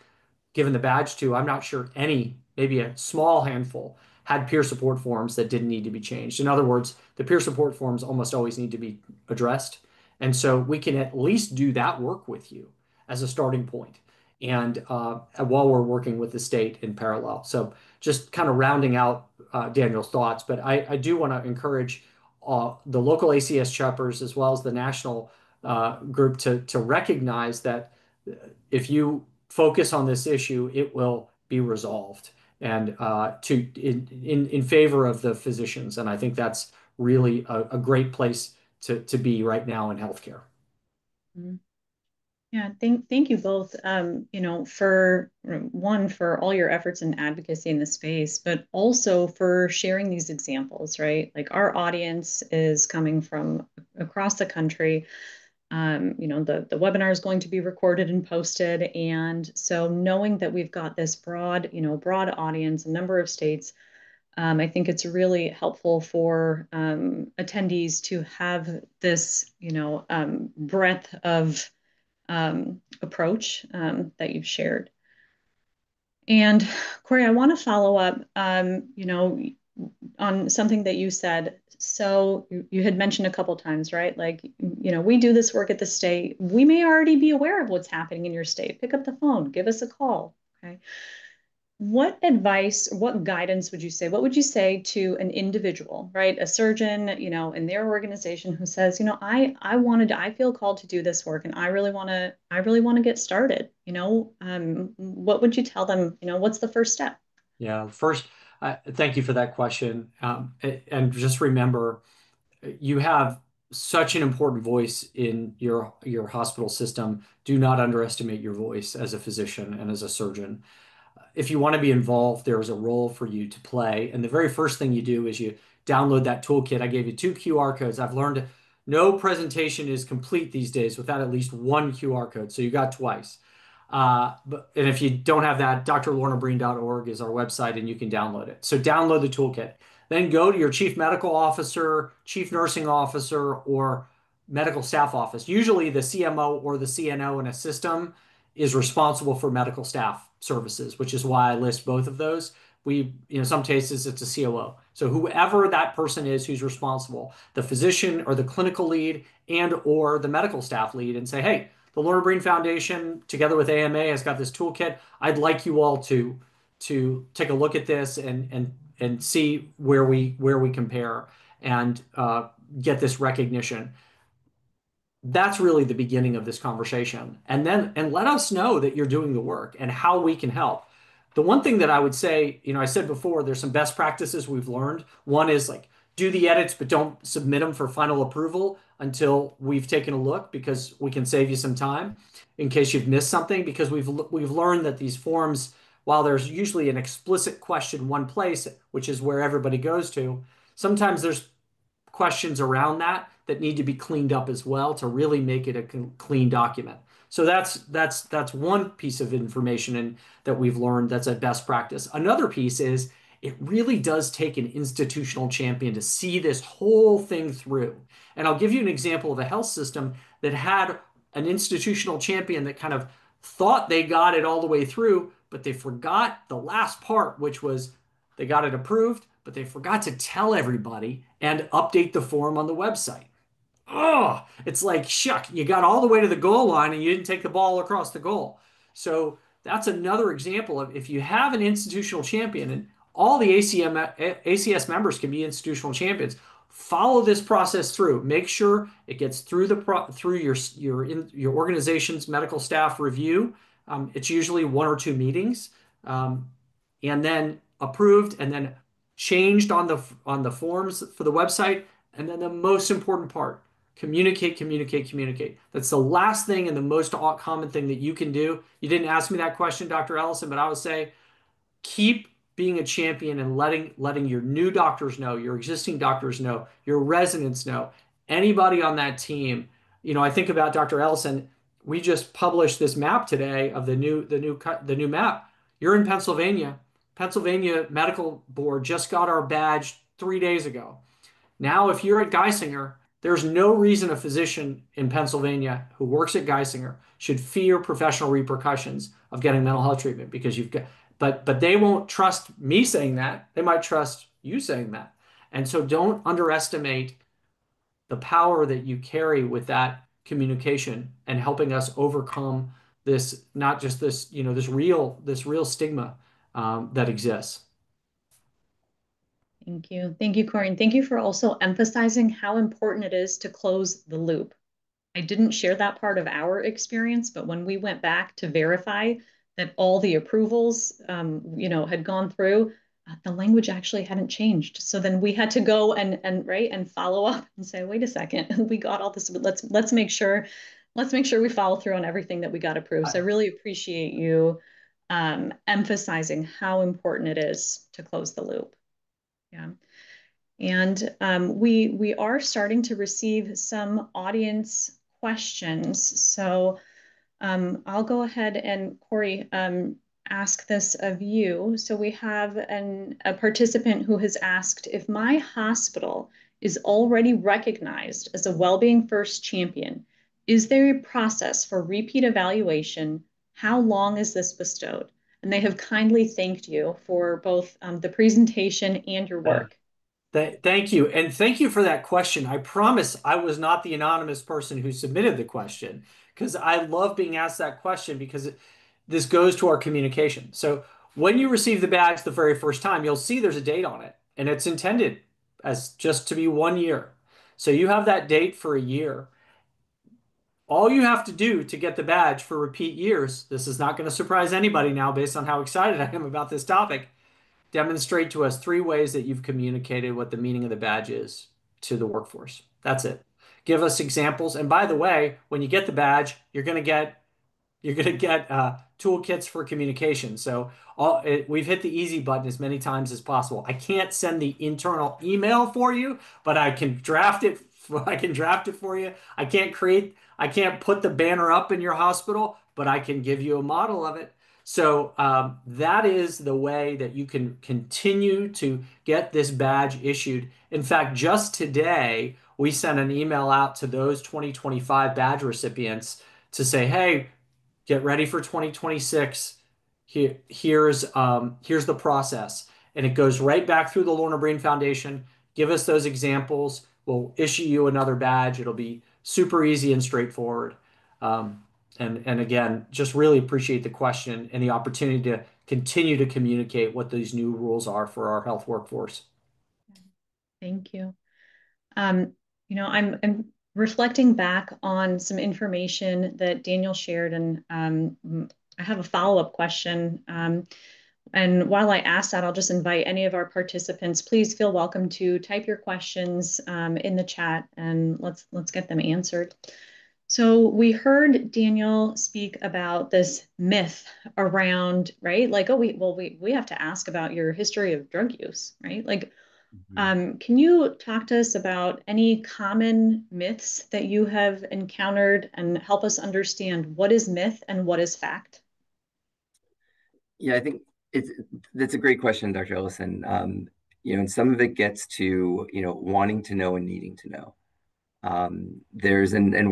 Speaker 3: given the badge to, I'm not sure any, maybe a small handful, had peer support forms that didn't need to be changed. In other words, the peer support forms almost always need to be addressed. And so we can at least do that work with you as a starting point, and while we're working with the state in parallel. So just kind of rounding out Daniel's thoughts, but I do want to encourage the local ACS chapters as well as the national group to recognize that if you focus on this issue, it will be resolved, and in favor of the physicians. And I think that's really a great place to be right now in healthcare.
Speaker 2: Mm-hmm. Yeah, thank you both, for all your efforts in advocacy in the space, but also for sharing these examples, right? Like, our audience is coming from across the country. The webinar is going to be recorded and posted. And so knowing that we've got this broad audience, a number of states, I think it's really helpful for attendees to have this, breadth of approach that you've shared. And Corey, I want to follow up, on something that you said. So you had mentioned a couple times, right? Like, we do this work at the state. We may already be aware of what's happening in your state. Pick up the phone, give us a call. Okay. What advice, what guidance would you say? What would you say to an individual, right? A surgeon, in their organization who says, I feel called to do this work and I really want to get started. What would you tell them? What's the first step?
Speaker 3: Yeah, first, thank you for that question. And just remember, you have such an important voice in your hospital system. Do not underestimate your voice as a physician and as a surgeon. If you want to be involved, there's a role for you to play. And the very first thing you do is you download that toolkit. I gave you 2 QR codes. I've learned no presentation is complete these days without at least one QR code. So you got twice. And if you don't have that, drlornabreen.org is our website and you can download it. So download the toolkit. Then go to your chief medical officer, chief nursing officer, or medical staff office. Usually the CMO or the CNO in a system is responsible for medical staff services, which is why I list both of those. Some cases it's a COO. So whoever that person is who's responsible, the physician or the clinical lead and or the medical staff lead, and say, hey, the Lorna Breen Foundation, together with AMA, has got this toolkit. I'd like you all to take a look at this and see where we compare and get this recognition. That's really the beginning of this conversation. And let us know that you're doing the work and how we can help. The one thing that I would say, I said before, there's some best practices we've learned. One is like do the edits, but don't submit them for final approval until we've taken a look because we can save you some time in case you've missed something. Because we've learned that these forms, while there's usually an explicit question one place, which is where everybody goes to, sometimes there's questions around that need to be cleaned up as well to really make it a clean document. So that's one piece of information that we've learned that's a best practice. Another piece is it really does take an institutional champion to see this whole thing through. And I'll give you an example of a health system that had an institutional champion that kind of thought they got it all the way through, but they forgot the last part, which was they got it approved, but they forgot to tell everybody and update the form on the website. Oh, it's like, shuck, you got all the way to the goal line and you didn't take the ball across the goal. So that's another example of if you have an institutional champion, and all the ACS members can be institutional champions, follow this process through. Make sure it gets through your organization's medical staff review. It's usually 1 or 2 meetings, and then approved, and then changed on the forms for the website. And then the most important part, communicate, communicate, communicate. That's the last thing and the most common thing that you can do. You didn't ask me that question, Dr. Ellison, but I would say keep being a champion and letting your new doctors know, your existing doctors know, your residents know, anybody on that team. I think about Dr. Ellison. We just published this map today of the new map. You're in Pennsylvania. Pennsylvania Medical Board just got our badge 3 days ago. Now, if you're at Geisinger, there's no reason a physician in Pennsylvania who works at Geisinger should fear professional repercussions of getting mental health treatment because but they won't trust me saying that. They might trust you saying that. And so don't underestimate the power that you carry with that communication and helping us overcome this, not just this, this real stigma that exists.
Speaker 2: Thank you. Thank you, Corey. And thank you for also emphasizing how important it is to close the loop. I didn't share that part of our experience, but when we went back to verify that all the approvals, had gone through, the language actually hadn't changed. So then we had to go and follow up and say, wait a second, we got all this, but let's make sure we follow through on everything that we got approved. So I really appreciate you emphasizing how important it is to close the loop. Yeah. And we are starting to receive some audience questions. So I'll go ahead and Corey, ask this of you. So we have a participant who has asked, if my hospital is already recognized as a Wellbeing First Champion, is there a process for repeat evaluation? How long is this bestowed? And they have kindly thanked you for both the presentation and your work.
Speaker 3: Thank you. And thank you for that question. I promise I was not the anonymous person who submitted the question, because I love being asked that question because this goes to our communication. So when you receive the badge the very first time, you'll see there's a date on it, and it's intended as just to be 1 year. So you have that date for a year. All you have to do to get the badge for repeat years, this is not going to surprise anybody now based on how excited I am about this topic. Demonstrate to us 3 ways that you've communicated what the meaning of the badge is to the workforce. That's it. Give us examples. And by the way, when you get the badge, you're going to get toolkits for communication. So we've hit the easy button as many times as possible. I can't send the internal email for you, but I can draft it. I can draft it for you. I can't put the banner up in your hospital, but I can give you a model of it. So that is the way that you can continue to get this badge issued. In fact, just today, we sent an email out to those 2025 badge recipients to say, hey, get ready for 2026. Here's the process. And it goes right back through the Lorna Breen Foundation. Give us those examples. We'll issue you another badge. It'll be super easy and straightforward. And again, just really appreciate the question and the opportunity to continue to communicate what these new rules are for our health workforce.
Speaker 2: Thank you. I'm reflecting back on some information that Daniel shared, and I have a follow-up question. And while I ask that, I'll just invite any of our participants, please feel welcome to type your questions in the chat, and let's get them answered. So we heard Daniel speak about this myth around, right? Like, oh, we have to ask about your history of drug use, right? Like, can you talk to us about any common myths that you have encountered and help us understand what is myth and what is fact?
Speaker 4: Yeah, I think that's a great question, Dr. Ellison. And some of it gets to, wanting to know and needing to know. And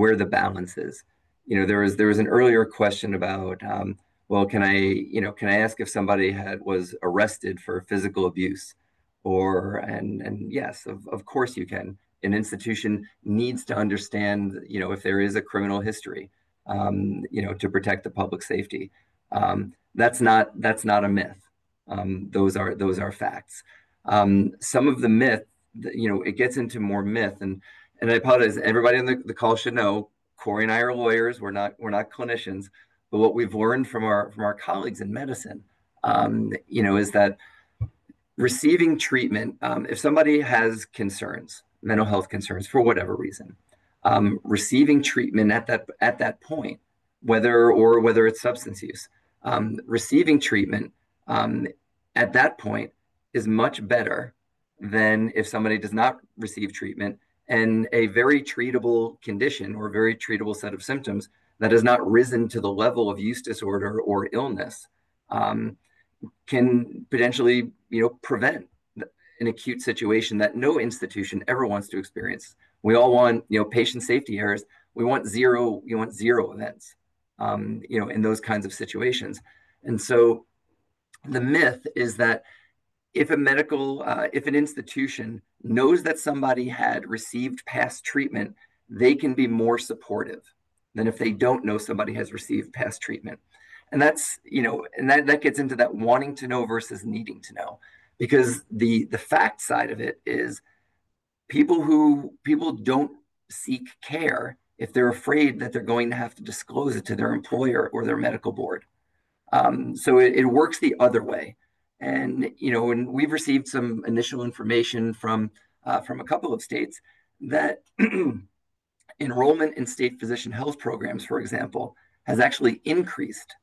Speaker 4: where the balance is. There was an earlier question about, well, can I ask if somebody was arrested for physical abuse? And yes, of course you can. An institution needs to understand, if there is a criminal history, to protect the public safety. That's not a myth. Those are facts. Some of the myth, it gets into more myth, and I apologize. Everybody on the call should know, Corey and I are lawyers. We're not clinicians. But what we've learned from our colleagues in medicine, is that receiving treatment, if somebody has concerns, mental health concerns for whatever reason, receiving treatment at that point, whether it's substance use, receiving treatment at that point is much better than if somebody does not receive treatment and a very treatable condition or a very treatable set of symptoms that has not risen to the level of use disorder or illness can potentially, prevent an acute situation that no institution ever wants to experience. We all want, patient safety errors. We want zero events, in those kinds of situations. And so the myth is that if an institution knows that somebody had received past treatment, they can be more supportive than if they don't know somebody has received past treatment. And that's, and that gets into that wanting to know versus needing to know, because the fact side of it is people don't seek care if they're afraid that they're going to have to disclose it to their employer or their medical board. So it works the other way. And, and we've received some initial information from a couple of states that enrollment in state physician health programs, for example, has actually increased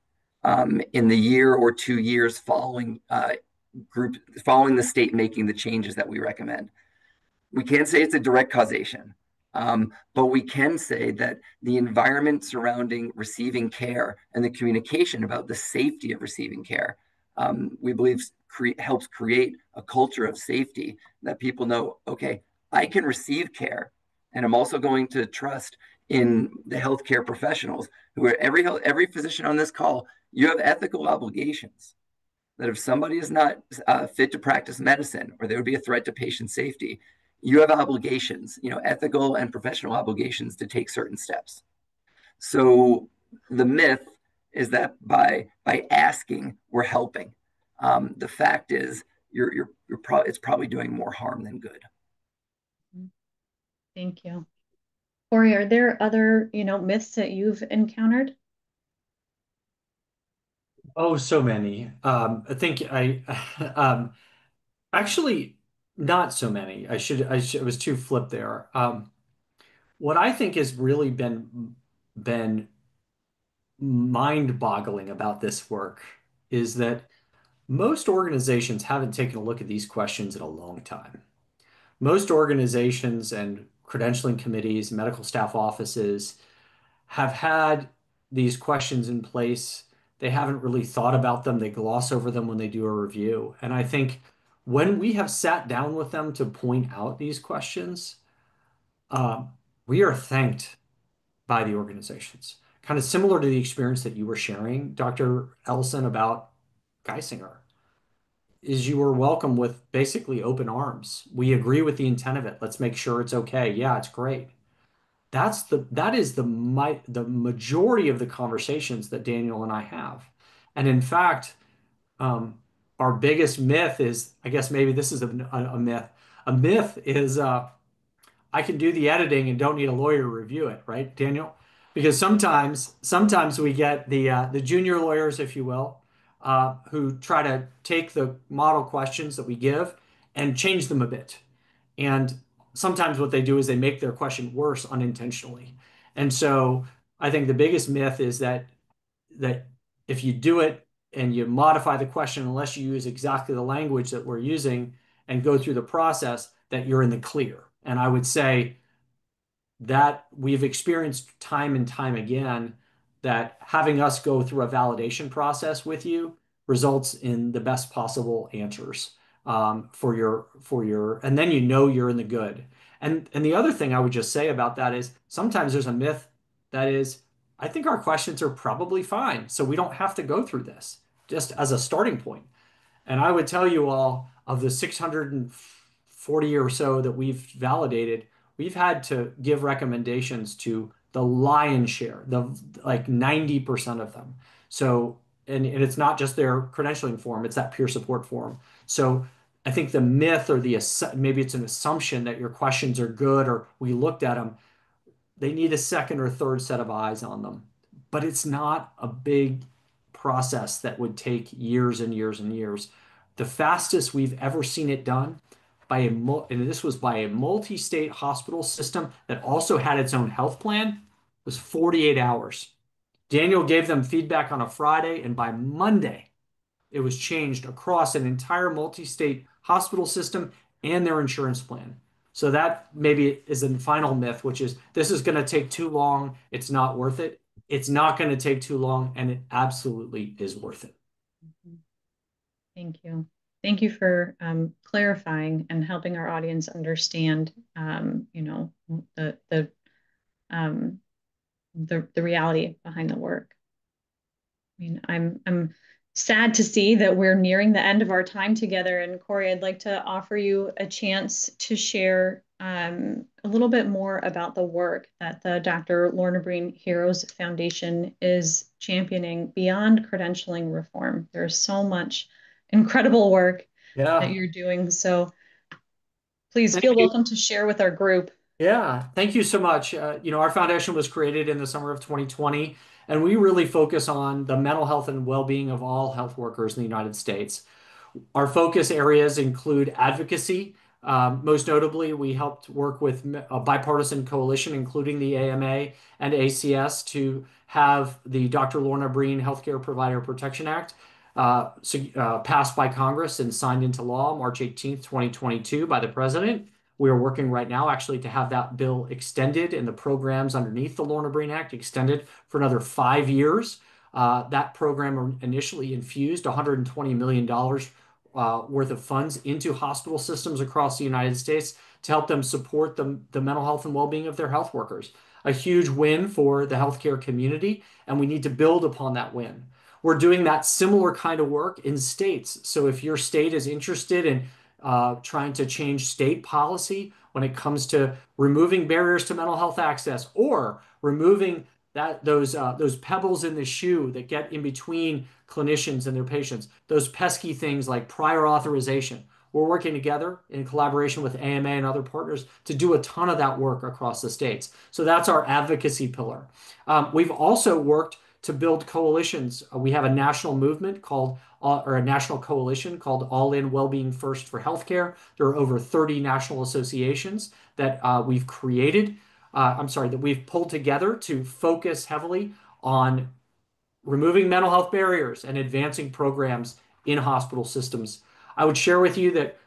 Speaker 4: in the year or 2 years following the state making the changes that we recommend. We can't say it's a direct causation, But we can say that the environment surrounding receiving care and the communication about the safety of receiving care, we believe helps create a culture of safety that people know, okay, I can receive care, and I'm also going to trust in the healthcare professionals who are every physician on this call. You have ethical obligations that if somebody is not fit to practice medicine or there would be a threat to patient safety, you have obligations, ethical and professional obligations to take certain steps. So the myth is that by asking, we're helping. The fact is, it's probably doing more harm than good.
Speaker 2: Thank you. Corey, are there other, myths that you've encountered?
Speaker 3: Oh, so many. I think actually not so many. I was too flip there. What I think has really been mind-boggling about this work is that most organizations haven't taken a look at these questions in a long time. Most organizations and credentialing committees, medical staff offices have had these questions in place. They haven't really thought about them. They gloss over them when they do a review. And I think when we have sat down with them to point out these questions, uh, we are thanked by the organizations. Kind of similar to the experience that you were sharing, Dr. Ellison, about Geisinger, is you were welcome with basically open arms. We agree with the intent of it. Let's make sure it's okay. Yeah, it's great. That is the majority of the conversations that Daniel and I have. And in fact, our biggest myth is, I guess maybe this is a myth. A myth is I can do the editing and don't need a lawyer to review it, right, Daniel? Because sometimes we get the junior lawyers, if you will, who try to take the model questions that we give and change them a bit. And sometimes what they do is they make their question worse unintentionally. And so I think the biggest myth is that if you do it and you modify the question, unless you use exactly the language that we're using and go through the process, that you're in the clear. And I would say that we've experienced time and time again that having us go through a validation process with you results in the best possible answers and then you're in the good. And the other thing I would just say about that is sometimes there's a myth that is, I think our questions are probably fine, so we don't have to go through this, just as a starting point. And I would tell you all, of the 640 or so that we've validated, we've had to give recommendations to the lion's share, the like 90% of them. So, and it's not just their credentialing form, it's that peer support form. So I think the myth or maybe it's an assumption that your questions are good or we looked at them, they need a second or third set of eyes on them. But it's not a big process that would take years and years and years. The fastest we've ever seen it done and this was by a multi-state hospital system that also had its own health plan, was 48 hours. Daniel gave them feedback on a Friday, and by Monday, it was changed across an entire multi-state hospital system and their insurance plan. So that maybe is a final myth, which is this is going to take too long. It's not worth it. It's not going to take too long, and it absolutely is worth it.
Speaker 2: Thank you. Thank you for clarifying and helping our audience understand, the reality behind the work. I mean, I'm sad to see that we're nearing the end of our time together. And Corey, I'd like to offer you a chance to share a little bit more about the work that the Dr. Lorna Breen Heroes Foundation is championing beyond credentialing reform. There's so much incredible work that you're doing. So please feel welcome to share with our group.
Speaker 3: Yeah, thank you so much. Our foundation was created in the summer of 2020, and we really focus on the mental health and well-being of all health workers in the United States. Our focus areas include advocacy. Most notably, we helped work with a bipartisan coalition, including the AMA and ACS, to have the Dr. Lorna Breen Healthcare Provider Protection Act passed by Congress and signed into law March 18th, 2022 by the president, We are working right now actually to have that bill extended and the programs underneath the Lorna Breen Act extended for another 5 years. That program initially infused $120 million worth of funds into hospital systems across the United States to help them support the mental health and well-being of their health workers. A huge win for the healthcare community, and we need to build upon that win. We're doing that similar kind of work in states. So if your state is interested in trying to change state policy when it comes to removing barriers to mental health access or removing those pebbles in the shoe that get in between clinicians and their patients, those pesky things like prior authorization. We're working together in collaboration with AMA and other partners to do a ton of that work across the states. So that's our advocacy pillar. We've also worked to build coalitions. We have a national movement called, or a national coalition called All In Wellbeing First for Healthcare. There are over 30 national associations that we've created. That we've pulled together to focus heavily on removing mental health barriers and advancing programs in hospital systems. I would share with you that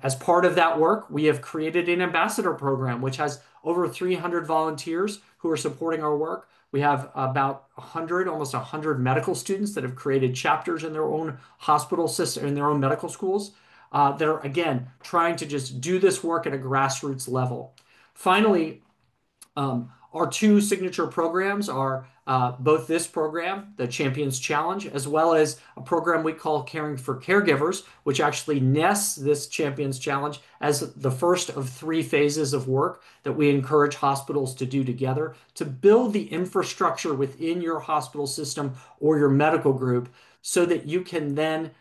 Speaker 3: as part of that work, we have created an ambassador program, which has over 300 volunteers who are supporting our work. We have about 100, almost 100 medical students that have created chapters in their own hospital system, in their own medical schools, that are, again, trying to just do this work at a grassroots level. Finally, our two signature programs are both this program, the Champions Challenge, as well as a program we call Caring for Caregivers, which actually nests this Champions Challenge as the first of 3 phases of work that we encourage hospitals to do together to build the infrastructure within your hospital system or your medical group so that you can then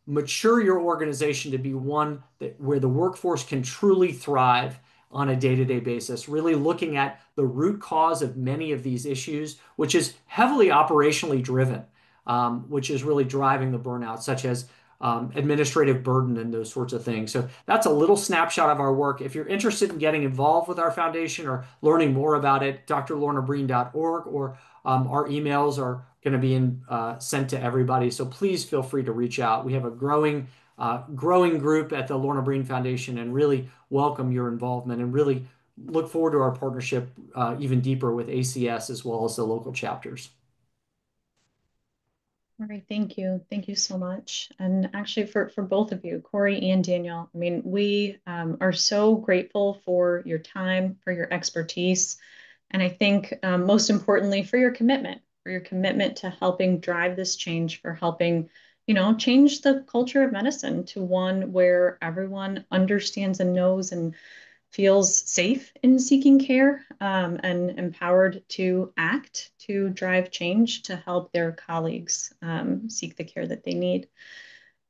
Speaker 3: mature your organization to be one where the workforce can truly thrive on a day-to-day basis, really looking at the root cause of many of these issues, which is heavily operationally driven, which is really driving the burnout, such as administrative burden and those sorts of things. So that's a little snapshot of our work. If you're interested in getting involved with our foundation or learning more about it, drlornabreen.org, or our emails are going to be sent to everybody. So please feel free to reach out. We have a growing group at the Lorna Breen Foundation and really welcome your involvement and really look forward to our partnership even deeper with ACS as well as the local chapters.
Speaker 2: All right, thank you. Thank you so much. And actually for both of you, Corey and Daniel, I mean, we are so grateful for your time, for your expertise, and I think most importantly, for your commitment to helping drive this change, for helping, change the culture of medicine to one where everyone understands and knows and feels safe in seeking care, and empowered to act to drive change to help their colleagues seek the care that they need.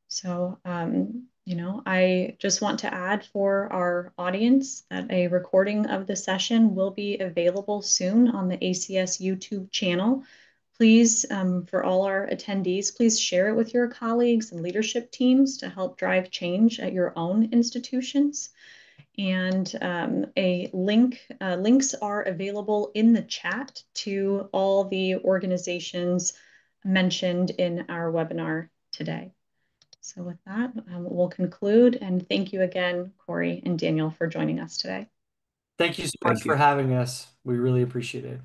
Speaker 2: So, I just want to add for our audience that a recording of the session will be available soon on the ACS YouTube channel. Please, for all our attendees, please share it with your colleagues and leadership teams to help drive change at your own institutions. And links are available in the chat to all the organizations mentioned in our webinar today. So with that, we'll conclude. And thank you again, Corey and Daniel, for joining us today.
Speaker 3: Thank you so much for having us. We really appreciate it.